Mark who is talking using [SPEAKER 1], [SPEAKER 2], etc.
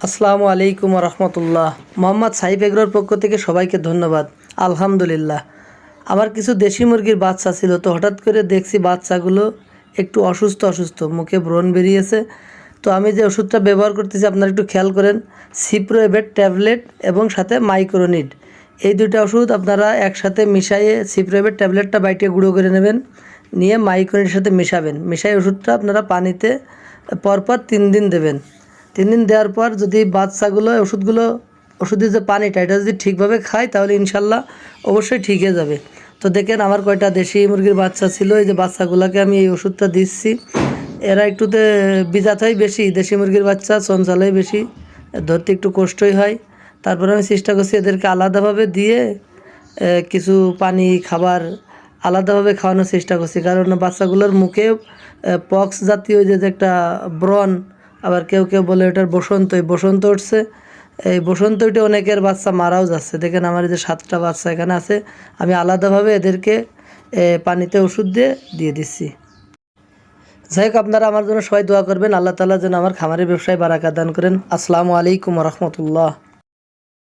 [SPEAKER 1] আসসালামু আলাইকুম রহমতুল্লাহ। মোহাম্মদ সাইফ এগ্রোর পক্ষ থেকে সবাইকে ধন্যবাদ। আলহামদুলিল্লাহ, আমার কিছু দেশি মুরগির বাচ্চা ছিল, তো হঠাৎ করে দেখছি বাচ্চাগুলো একটু অসুস্থ অসুস্থ, মুখে ব্রণ বেরিয়েছে। তো আমি যে ওষুধটা ব্যবহার করতেছি আপনারা একটু খেয়াল করেন, সিপ্রোএবেট ট্যাবলেট এবং সাথে মাইক্রোনিড, এই দুইটা ওষুধ আপনারা একসাথে মিশাইয়ে সিপ্রোএবেট ট্যাবলেটটা বাইটে গুঁড়ো করে নেবেন, নিয়ে মাইক্রোনিডের সাথে মেশাবেন। মিশাই ওষুধটা আপনারা পানিতে পরপর 3 দিন দেবেন। 3 দিন দেওয়ার পর যদি বাচ্চাগুলো ওষুধের যে পানিটা এটা যদি ঠিকভাবে খায়, তাহলে ইনশাল্লাহ অবশ্যই ঠিক হয়ে যাবে। তো দেখেন আমার কয়টা দেশি মুরগির বাচ্চা ছিল, এই যে বাচ্চাগুলোকে আমি এই ওষুধটা দিচ্ছি। এরা একটুতে বিজাত হয় বেশি, দেশি মুরগির বাচ্চা চঞ্চল হয় বেশি, ধরতে একটু কষ্টই হয়। তারপরে আমি চেষ্টা করছি এদেরকে আলাদাভাবে দিয়ে কিছু পানি খাবার আলাদাভাবে খাওয়ানোর চেষ্টা করছি, কারণ বাচ্চাগুলোর মুখে পক্স জাতীয় যে একটা ব্রণ, আবার কেউ কেউ বলে ওটার বসন্ত উঠছে। এই বসন্ত উঠে অনেকের বাচ্চা মারাও যাচ্ছে। দেখেন আমার এই যে 7টা বাচ্চা এখানে আছে, আমি আলাদাভাবে এদেরকে পানিতে ওষুধ দিয়ে দিচ্ছি। যাই হোক, আপনারা আমার জন্য সবাই দোয়া করবেন, আল্লাহ তাআলা যেন আমার খামারের ব্যবসায় বারাকা দান করেন। আসসালামু আলাইকুম রহমতুল্লাহ।